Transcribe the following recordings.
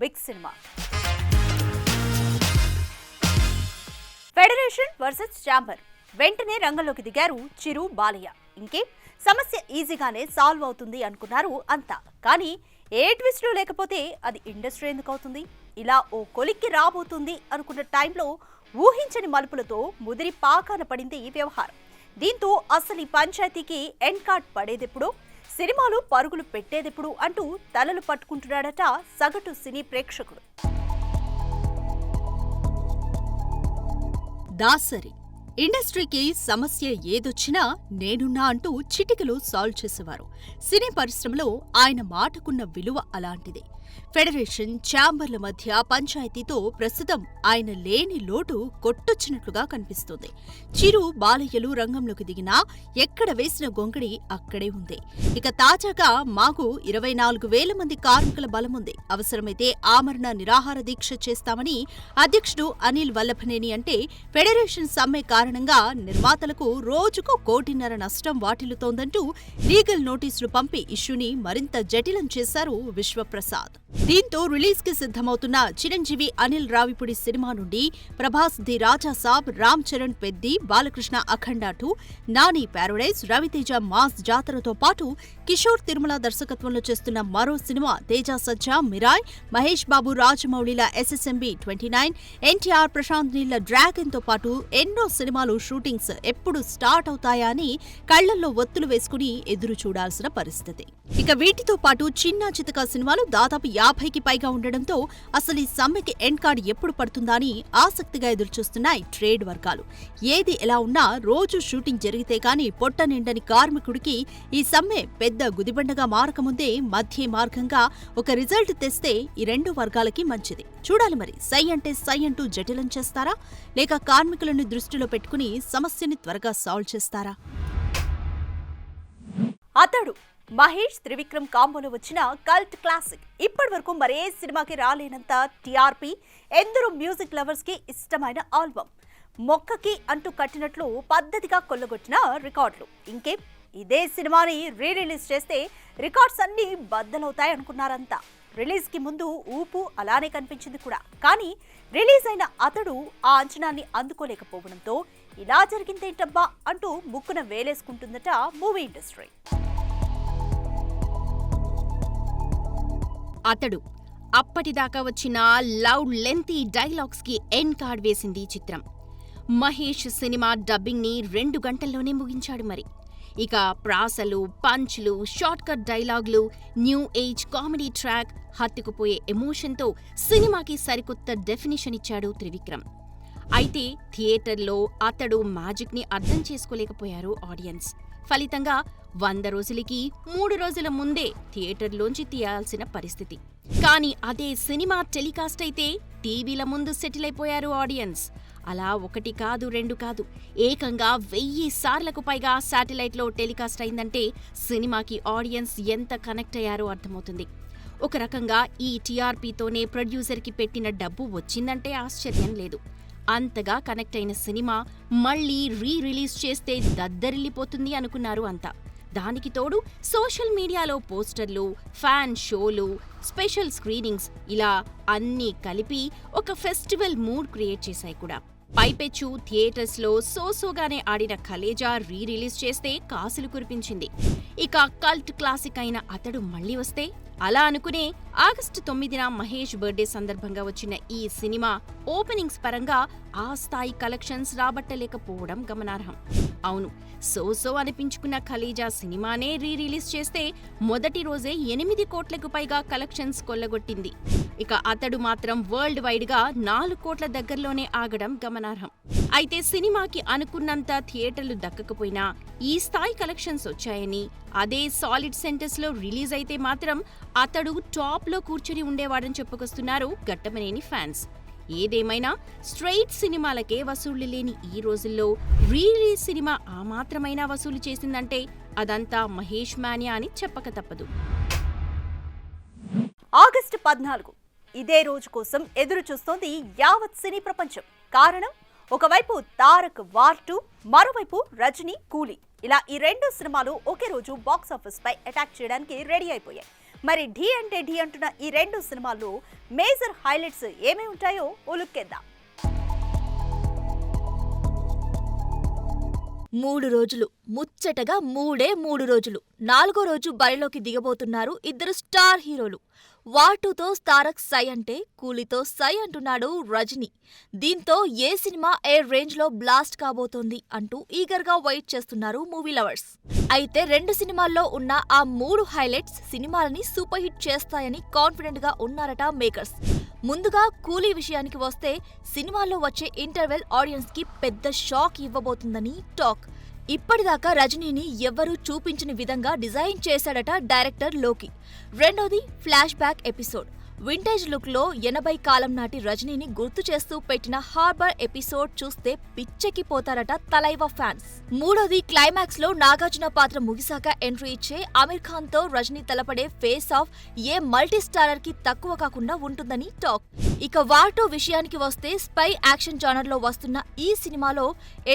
Big cinema. Federation versus chamber. వెంటనే రంగంలోకి దిగారు చిరు, బాలయ్య. ఇంకే సమస్య ఈజీగానే సాల్వ్ అవుతుంది అనుకున్నారు అంతా. కానీ ఏ ట్విస్టులు లేకపోతే అది ఇండస్ట్రీ ఎందుకు అవుతుంది? ఇలా ఓ కొలిక్కి రాబోతుంది అనుకున్న టైంలో ఊహించని మలుపులతో ముదిరి పాకాన పడింది ఈ వ్యవహారం. దీంతో అసలు ఈ పంచాయతీకి ఎండ్ కార్డ్ పడేదెప్పుడు, సినిమాలు పరుగులు పెట్టేదెప్పుడు అంటూ తలలు పట్టుకుంటున్నాడట సగటు సినీ ప్రేక్షకుడు. దాసరి ఇండస్ట్రీకి సమస్య ఏదొచ్చినా నేనున్నా అంటూ చిటికలు సాల్వ్ చేసేవారు. సినీ పరిశ్రమలో ఆయన మాటకున్న విలువ అలాంటిదే. ఫెడరేషన్, ఛాంబర్ల మధ్య పంచాయతీతో ప్రస్తుతం ఆయన లేని లోటు కొట్టొచ్చినట్లుగా కనిపిస్తోంది. చిరు, బాలయ్యలు రంగంలోకి దిగినా ఎక్కడ వేసిన గొంగడి అక్కడే ఉంది. ఇక తాజాగా మాకు 24,000 మంది కార్మికుల బలముంది, అవసరమైతే ఆమరణ నిరాహార దీక్ష చేస్తామని అధ్యక్షుడు అనిల్ వల్లభనేని అంటే, ఫెడరేషన్ సమ్మె కారణంగా నిర్మాతలకు రోజుకు 1,50,00,000 నష్టం వాటిల్లుతోందంటూ లీగల్ నోటీసులు పంపి ఇష్యూని మరింత జటిలం చేశారు విశ్వప్రసాద్. దీంతో రిలీజ్ కి సిద్ధమవుతున్న చిరంజీవి అనిల్ రావిపూడి సినిమా నుండి Prabhas the Raja Saab, Ram Charan Peddi, Balakrishna Akhanda 2, Nani paradise, Raviteja mass జాతరతో పాటు కిషోర్ తిరుమల దర్శకత్వంలో చేస్తున్న మరో సినిమా తేజ సజ్జా మిరాయ్, మహేష్ బాబు రాజమౌళిల SSMB 29, ఎన్టీఆర్ ప్రశాంత్ నీళ్ల డ్రాగన్ తో పాటు ఎన్నో సినిమాలు షూటింగ్స్ ఎప్పుడు స్టార్ట్ అవుతాయా అని కళ్లల్లో ఒత్తులు వేసుకుని ఎదురు చూడాల్సిన పరిస్థితి. ఇక వీటితో పాటు చిన్న చితక సినిమాలు దాదాపు 50కి పైగా ఉండడంతో అసలు ఈ సమ్మెకి ఎండ్ కార్డ్ ఎప్పుడు పడుతుందా అని ఆసక్తిగా ఎదురుచూస్తున్నాయి ట్రేడ్ వర్గాలు. ఏది ఎలా ఉన్నా రోజు షూటింగ్ జరిగితే కానీ పొట్ట నిండని కార్మికుడికి ఈ సమ్మె పెద్ద గుదిబండగా మారకముందే మధ్య మార్గంగా ఒక రిజల్ట్ తెస్తే ఈ రెండు వర్గాలకి మంచిది. చూడాలి మరి, సై అంటే సై అంటూ జటిలం చేస్తారా, లేక కార్మికులను దృష్టిలో పెట్టుకుని సమస్యని త్వరగా సాల్వ్ చేస్తారా? అతడు మహేష్, త్రివిక్రమ్ కాంబోలో వచ్చిన కల్ట్ క్లాసిక్. ఇప్పటి వరకు మరే సినిమాకి రాలేనంత టీఆర్పీ, ఎందరో మ్యూజిక్ లవర్స్ కి ఇష్టమైన ఆల్బమ్. మొక్కకి అంటూ కట్టినట్లు పద్ధతిగా కొల్లగొట్టిన రికార్డులు. ఇంకేం, ఇదే సినిమాని రిలీజ్ చేస్తే రికార్డ్స్ అన్నీ బద్దలవుతాయి అనుకున్నారంతా. రిలీజ్ కి ముందు ఊపు అలానే కనిపించింది కూడా. కానీ రిలీజ్ అయిన అతడు ఆ అంచనాన్ని అందుకోలేకపోవడంతో ఇలా జరిగిందేంటబ్బా అంటూ ముక్కున వేలేసుకుంటుందట మూవీ ఇండస్ట్రీ. అతడు అప్పటిదాకా వచ్చిన లౌడ్ లెంతీ డైలాగ్స్ కి ఎండ్ కార్డ్ వేసింది చిత్రం. మహేష్ సినిమా డబ్బింగ్ ని 2 గంటల్లోనే ముగించాడు మరి. ఇక ప్రాసలు, పంచ్లు, షార్ట్ కట్ డైలాగులు, న్యూ ఏజ్ కామెడీ ట్రాక్, హత్తుకుపోయే ఎమోషన్తో సినిమాకి సరికొత్త డెఫినిషన్ ఇచ్చాడు త్రివిక్రమ్. అయితే థియేటర్లో అతడు మ్యాజిక్ ని అర్థం చేసుకోలేకపోయారు ఆడియన్స్. ఫలితంగా 100 రోజులకి 3 రోజుల ముందే థియేటర్లోంచి తీయాల్సిన పరిస్థితి. కానీ అదే సినిమా టెలికాస్ట్ అయితే టీవీల ముందు సెటిల్ అయిపోయారు ఆడియన్స్. అలా 1 కాదు 2 కాదు, ఏకంగా 1000 సార్లకు పైగా శాటిలైట్లో టెలికాస్ట్ అయిందంటే సినిమాకి ఆడియన్స్ ఎంత కనెక్ట్ అయ్యారో అర్థమవుతుంది. ఒక రకంగా ఈ టీఆర్పీతోనే ప్రొడ్యూసర్కి పెట్టిన డబ్బు వచ్చిందంటే ఆశ్చర్యం లేదు. అంతగా కనెక్ట్ అయిన సినిమా మళ్లీ రిలీజ్ చేస్తే దద్దరిల్లిపోతుంది అనుకున్నారు అంతా. దానికి తోడు సోషల్ మీడియాలో పోస్టర్లు, ఫ్యాన్ షోలు, స్పెషల్ స్క్రీనింగ్స్ ఇలా అన్నీ కలిపి ఒక ఫెస్టివల్ మూడ్ క్రియేట్ చేశాయి కూడా. పైపెచ్చు థియేటర్స్లో సోసోగానే ఆడిన కలేజా రిలీజ్ చేస్తే కాసులు కురిపించింది. ఇక కల్ట్ క్లాసిక్ అయిన అతడు మళ్లీ వస్తే అలా అనుకునే ఆగస్టు 9న మహేష్ బర్త్డే సందర్భంగా వచ్చిన ఈ సినిమా ఓపెనింగ్స్ పరంగా ఆ స్థాయి కలెక్షన్స్ రాబట్టలేకపోవడం గమనార్హం. అవును, సోసో అనిపించుకున్న ఖలీజా సినిమానే రిలీజ్ చేస్తే మొదటి రోజే 8 కోట్లకు పైగా కలెక్షన్స్ కొల్లగొట్టింది. ఇక అతడు మాత్రం వరల్డ్ వైడ్ గా 4 కోట్ల దగ్గరలోనే ఆగడం గమనార్హం. అయితే సినిమాకి అనుకున్నంత థియేటర్లు దక్కకపోయినా ఈ స్థాయి కలెక్షన్స్ వచ్చాయని, అదే సాలిడ్ సెంటర్స్ లో రిలీజ్ అయితే మాత్రం అతడు టాప్ లో కూర్చుని ఉండేవాడని చెప్పుకొస్తున్నారు ఘట్టమనేని ఫ్యాన్స్. ఏదేమైనా స్ట్రెయిట్ సినిమాలకే వసూళ్లు లేని ఈ రోజుల్లో రిలీజ్ సినిమా ఆ మాత్రమైనా వసూలు చేసిందంటే అదంతా మహేష్ మాన్యా అని చెప్పక తప్పదు. ఆగస్టు 14 ఇదే రోజు కోసం ఎదురు చూస్తోంది యావత్ సినీ ప్రపంచం. కారణం, ఒకవైపు తారక్ వార్ 2, మరోవైపు రజనీ కూలీ. ఇలా ఈ 2 సినిమాలు ఒకే రోజు బాక్సాఫీస్ పై అటాక్ చేయడానికి రెడీ అయిపోయాయి. మరి ఢీ అంటే ఢీ అంటున్న ఈ రెండు సినిమాల్లో మేజర్ హైలైట్స్ ఏమేమి ఉంటాయో ఓ లుక్కేద్దాం. 3 రోజులు ముచ్చటగా 3 రోజులు 4వ రోజు బరిలోకి దిగబోతున్నారు ఇద్దరు స్టార్ హీరోలు. వాటుతో తారక్ సై అంటే కూలీతో సై అంటున్నాడు రజనీ. దీంతో ఏ సినిమా ఏ రేంజ్ లో బ్లాస్ట్ కాబోతోంది అంటూ ఈగర్ గా వెయిట్ చేస్తున్నారు మూవీ లవర్స్. అయితే 2 సినిమాల్లో ఉన్న ఆ 3 హైలైట్స్ సినిమాలని సూపర్ హిట్ చేస్తాయని కాన్ఫిడెంట్ గా ఉన్నారట మేకర్స్. ముందుగా కూలీ విషయానికి వస్తే సినిమాల్లో వచ్చే ఇంటర్వెల్ ఆడియన్స్ కి పెద్ద షాక్ ఇవ్వబోతుందని టాక్. ఇప్పటిదాకా రజనీని ఎవ్వరూ చూపించని విధంగా డిజైన్ చేశాడట డైరెక్టర్ లోకి. రెండోది flash back episode. Vintage look లో 80 కాలం నాటి రజనీని గుర్తు చేస్తూ పెట్టిన హార్బర్ ఎపిసోడ్ చూస్తే పిచ్చెక్కిపోతారట తలైవా ఫ్యాన్స్. మూడోది క్లైమాక్స్ లో నాగార్జున పాత్ర ముగిసాక ఎంట్రీ ఇచ్చే అమీర్ ఖాన్ తో రజనీ తలపడే face off a multi starrer కి తక్కువ కాకుండా ఉంటుందని టాక్. ఇక వార్2 విషయానికి వస్తే స్పై యాక్షన్ జానర్ లో వస్తున్న ఈ సినిమాలో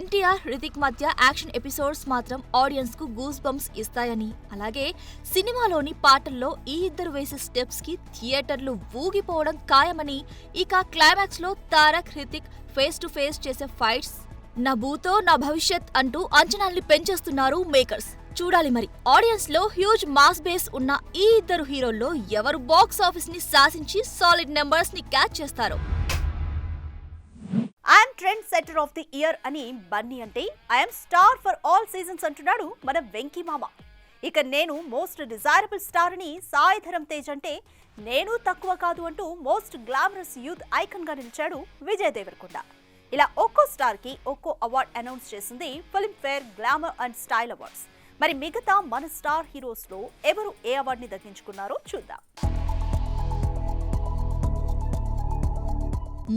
ఎన్టీఆర్, హృతిక్ మధ్య యాక్షన్ ఎపిసోడ్స్ మాత్రం ఆడియన్స్ కు గూస్ బంప్స్ ఇస్తాయని, అలాగే సినిమాలోని పాటల్లో ఈ ఇద్దరు వేసే స్టెప్స్ కి థియేటర్లు ఊగిపోవడం ఖాయమని, ఇక క్లైమాక్స్ లో Tarak, Hrithik face to face చేసే ఫైట్స్ నా భూతో నా భవిష్యత్ అంటూ అంచనాల్ని పెంచేస్తున్నారు మేకర్స్. చూడాలి మరి ఆడియన్స్ లో హ్యూజ్ మాస్ బేస్ ఉన్న ఈ ఇద్దరు హీరోల్లో ఎవరు బాక్స్ ఆఫీస్ ని శాసించి సాలిడ్ నెంబర్స్ ని క్యాచ్ చేస్తారో. I'm trend setter of the year అని బన్నీ అంటే I'm star for all seasons అంటున్నాడు మన వెంకీ మామ. ఇక నేను మోస్ట్ డిజైరబుల్ స్టార్ అని సాయిధరం తేజ్ అంటే నేను తక్కువ కాదు అంటూ మోస్ట్ గ్లామరస్ యూత్ ఐకాన్ గా నిలిచాడు విజయ్ దేవరకొండ. ఇలా ఒక్కో స్టార్ కి ఒక్కో అవార్డ్ అనౌన్స్ చేసింది Filmfare glamour and style awards. మరి మిగతా మన స్టార్ హీరోస్ లో ఎవరు ఏ అవార్డుని దక్కించుకున్నారో చూద్దాం.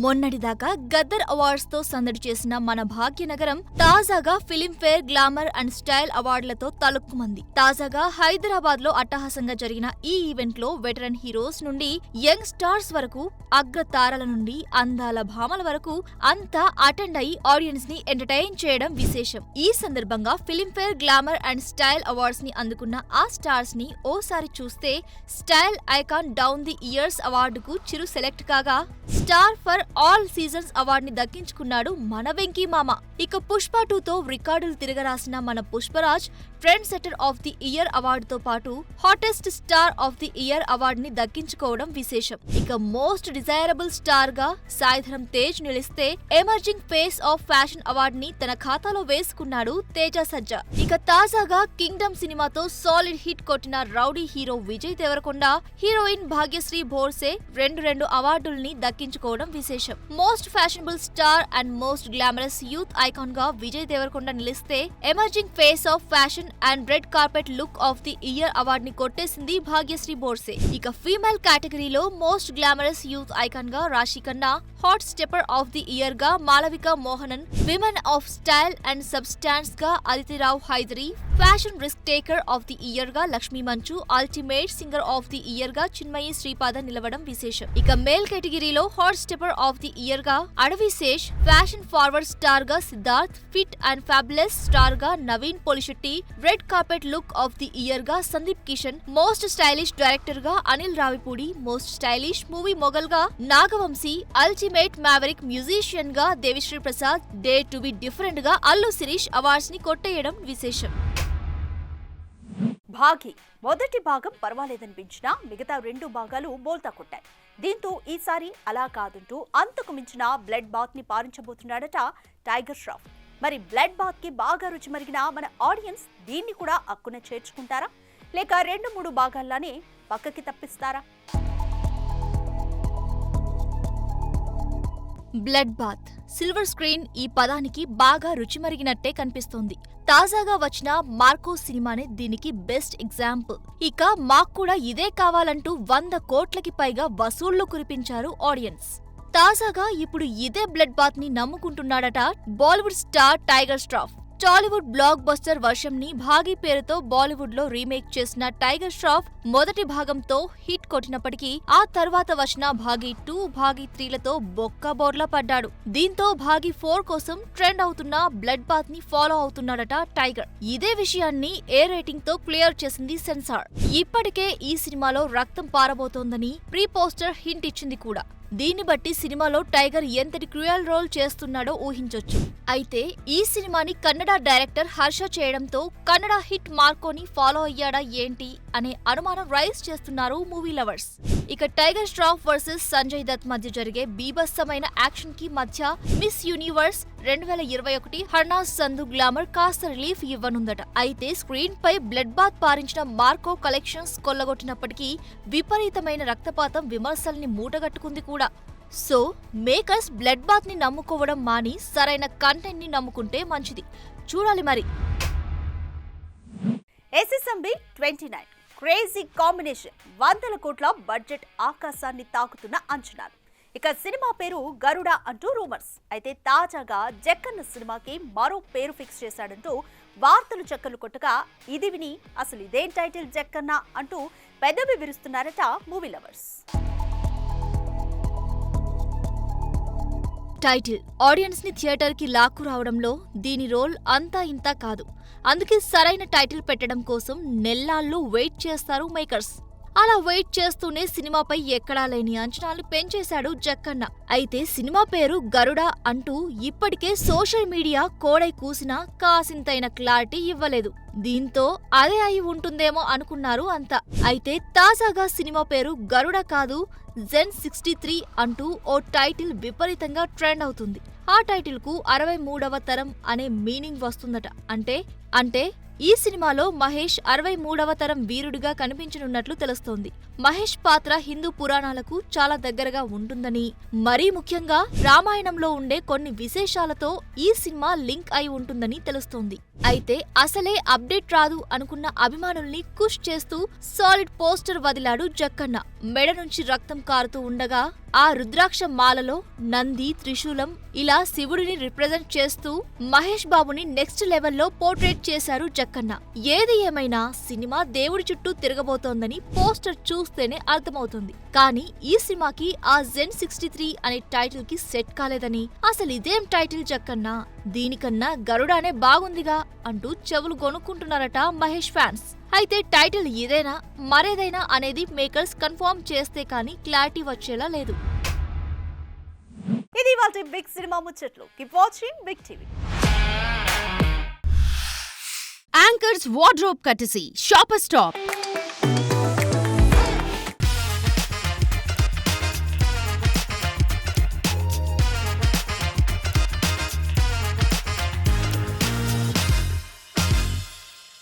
మొన్నటిదాకా గద్దర్ అవార్డ్స్ తో సందడి చేసిన మన భాగ్యనగరం తాజాగా ఫిలింఫేర్ గ్లామర్ అండ్ స్టైల్ అవార్డులతో తలుక్కుమంది. తాజాగా హైదరాబాద్ లో అట్టహాసంగా జరిగిన ఈ ఈవెంట్ లో వెటరన్ హీరోస్ నుండి యంగ్ స్టార్స్ వరకు, అగ్ర తారల నుండి అందాల భామల వరకు అంతా అటెండ్ అయి ఆడియన్స్ ని ఎంటర్టైన్ చేయడం విశేషం. ఈ సందర్భంగా Filmfare glamour and style awards ని అందుకున్న ఆ స్టార్స్ ని ఓసారి చూస్తే style icon down the years అవార్డుకు చిరు సెలెక్ట్ కాగా స్టార్ ఫర్ ఆల్ సీజన్స్ అవార్డుని దక్కించుకున్నాడు మన వెంకీ మామ. ఇక పుష్ప 2తో రికార్డులు తిరగరాసిన మన Pushparaj trend setter of the year అవార్డుతో పాటు hottest star of the year అవార్డుని దక్కించుకోవడం విశేషం. ఇక మోస్ట్ డిజైరబుల్ స్టార్ గా సాయిధరం తేజ్ నిలిస్తే ఎమర్జింగ్ ఫేస్ ఆఫ్ ఫ్యాషన్ అవార్డుని తన ఖాతాలో వేసుకున్నాడు తేజ సజ్జా. ఇక తాజాగా కింగ్డమ్ సినిమాతో సాలిడ్ హిట్ కొట్టిన rowdy hero Vijay Devarakonda, heroine Bhagyashri Borse రెండు అవార్డుల్ని దక్కించుకోవడం విశేషం. Most fashionable star and most glamorous youth icon గా విజయ్ దేవరకొండ నిలిస్తే emerging face of fashion and red carpet look of the year అవార్డుని కొట్టేసింది భాగ్యశ్రీ భోర్సే. ఇక ఫీమేల్ కేటగిరీలో మోస్ట్ గ్లామరస్ యూత్ ఐకాన్ గా Raashi Khanna, hot stepper of the year గా Malavika Mohanan, women of style and substance గా Aditi Rao Hydari, fashion risk taker of the year గా Lakshmi Manchu, ultimate singer of the year గా చిన్మయి శ్రీపాద నిలవడం విశేషం. ఇక మేల్ కేటగిరీలో hot stepper of the year గా Adivi Sesh, fashion forward star గా Siddharth, fit and fabulous star గా Naveen Polishetty, red carpet look of the year గా Sandeep Kishan, most stylish director గా Anil Ravipudi, most stylish movie mogul గా నాగవంశీ, అల్టిమేట్ మ్యావరిక్ మ్యూజిషియన్ గా Devisri Prasad, dare to be different గా Allu Sirish awards ని కొట్టేయడం విశేషం. భాగి మొదటి భాగం పర్వాలేదనిపించినా మిగతా 2 భాగాలు బోల్తా కొట్టాయి. దీంతో ఈసారి అలా కాదంటూ అంతకు మించిన బ్లడ్ బాత్ ని పారించబోతున్నాడట టైగర్ ష్రాఫ్. మరి బ్లడ్ బాత్ కి బాగా రుచి మరిగిన మన ఆడియన్స్ దీన్ని కూడా అక్కున చేర్చుకుంటారా, లేక 2-3 భాగాల్లోనే పక్కకి తప్పిస్తారా? బ్లడ్ బాత్, సిల్వర్ స్క్రీన్ ఈ పదానికి బాగా రుచి మరిగినట్టే కనిపిస్తోంది. తాజాగా వచ్చిన మార్కో సినిమానే దీనికి బెస్ట్ ఎగ్జాంపుల్. ఇక మాకు కూడా ఇదే కావాలంటూ 100 కోట్లకి పైగా వసూళ్లు కురిపించారు ఆడియన్స్. తాజాగా ఇప్పుడు ఇదే బ్లడ్ బాత్ ని నమ్ముకుంటున్నాడట Bollywood star Tiger Shroff. Tollywood blockbuster వర్షంని భాగీ పేరుతో బాలీవుడ్ లో రీమేక్ చేసిన టైగర్ ష్రాఫ్ మొదటి భాగంతో హిట్ కొట్టినప్పటికీ ఆ తర్వాత వచ్చిన భాగీ 2, భాగీ 3లతో బొక్కబోర్లా పడ్డాడు. దీంతో భాగీ 4 కోసం ట్రెండ్ అవుతున్న బ్లడ్ బాత్ ని ఫాలో అవుతున్నాడట టైగర్. ఇదే విషయాన్ని ఏ రేటింగ్ తో క్లియర్ చేసింది సెన్సార్. ఇప్పటికే ఈ సినిమాలో రక్తం పారబోతోందని ప్రీ పోస్టర్ హింట్ ఇచ్చింది కూడా. దీన్ని బట్టి సినిమాలో టైగర్ ఎంతటి క్రూయల్ రోల్ చేస్తున్నాడో ఊహించొచ్చు. అయితే ఈ సినిమాని కన్నడ డైరెక్టర్ హర్ష చేయడంతో కన్నడ హిట్ మార్కోని ఫాలో అయ్యాడా ఏంటి అనే అనుమానం రైజ్ చేస్తున్నారు మూవీ లవర్స్. ఇక టైగర్ ష్రాఫ్ వర్సెస్ సంజయ్ దత్ మధ్య జరిగే బీభత్సమైన యాక్షన్ కి మధ్య miss universe 2021 Harnaaz Sandhu glamour కాస్త రిలీఫ్ ఇవ్వనుందట. అయితే స్క్రీన్ పై బ్లడ్ బాత్ పారించిన మార్కో కలెక్షన్స్ కొల్లగొట్టినప్పటికీ విపరీతమైన రక్తపాతం విమర్శల్ని మూటగట్టుకుంది కూడా. సో మేకర్స్ బ్లడ్ బాత్ ని నమ్ముకోవడం మాని సరైన కంటెంట్ ని నమ్ముకుంటే మంచిది. చూడాలి మరి. SSMB 29 క్రేజీ కాంబినేషన్, 100 కోట్ల బడ్జెట్ ఆకాశాన్ని తాకుతున్న అంచనాలు. ఇక సినిమా పేరు గరుడ అంటూ రూమర్స్. అయితే తాజాగా జక్కన్న సినిమాకి మరో పేరు ఫిక్స్ చేశాడంటూ వార్తలు చక్కర్లు కొట్టగా ఇది విని అసలు ఇదేం టైటిల్ జక్కన్న అంటూ పెదవి విరుస్తున్నారట మూవీ లవర్స్. టైటిల్ ఆడియన్స్ ని థియేటర్ కి లాక్కు రావడంలో దీని రోల్ అంతా ఇంతా కాదు. అందుకే సరైన టైటిల్ పెట్టడం కోసం నెల్లాళ్ళు వెయిట్ చేస్తారు మేకర్స్. అలా వెయిట్ చేస్తూనే సినిమాపై ఎక్కడా లేని అంచనాలు పెంచేశాడు జక్కన్న. అయితే సినిమా పేరు గరుడ అంటూ ఇప్పటికే సోషల్ మీడియా కోడై కూసినా కాసింతైన క్లారిటీ ఇవ్వలేదు. దీంతో అదే అయి ఉంటుందేమో అనుకున్నారు అంతా. అయితే తాజాగా సినిమా పేరు గరుడ కాదు జెన్ 63 అంటూ ఓ టైటిల్ విపరీతంగా ట్రెండ్ అవుతుంది. ఆ టైటిల్ కు 63వ తరం అనే మీనింగ్ వస్తుందట. అంటే ఈ సినిమాలో మహేష్ 63వ తరం వీరుడిగా కనిపించనున్నట్లు తెలుస్తోంది. మహేష్ పాత్ర హిందూ పురాణాలకు చాలా దగ్గరగా ఉంటుందని, మరీ ముఖ్యంగా రామాయణంలో ఉండే కొన్ని విశేషాలతో ఈ సినిమా లింక్ అయి ఉంటుందని తెలుస్తోంది. అయితే అసలే అప్డేట్ రాదు అనుకున్న అభిమానుల్ని కుష్ చేస్తూ సాలిడ్ పోస్టర్ వదిలాడు జక్కన్న. మెడ నుంచి రక్తం కారుతూ ఉండగా ఆ రుద్రాక్ష మాలలో నంది, త్రిశూలం ఇలా శివుడిని రిప్రజెంట్ చేస్తూ మహేష్ బాబుని నెక్స్ట్ లెవెల్లో పోర్ట్రేట్ చేశారు జక్కన్న. ఏది ఏమైనా సినిమా దేవుడి చుట్టూ తిరగబోతోందని పోస్టర్ చూస్తేనే అర్థమవుతుంది. కానీ ఈ సినిమాకి ఆ జెన్ 63 అనే టైటిల్ కి సెట్ కాలేదని, అసలు ఇదేం టైటిల్ జక్కన్న, దీనికన్నా గరుడానే బాగుందిగా అంటూ చెవులు కొనుక్కుంటున్నారట మహేష్ ఫ్యాన్స్. అయితే టైటిల్ ఇదేనా మరేదైనా అనేది మేకర్స్ కన్ఫర్మ్ చేస్తే కానీ క్లారిటీ వచ్చేలా లేదు. ఇది ఇవాల్టి బిగ్ సినిమా ముచ్చట్లు. Keep watching big TV. Anchor's wardrobe courtesy, Shopper Stop.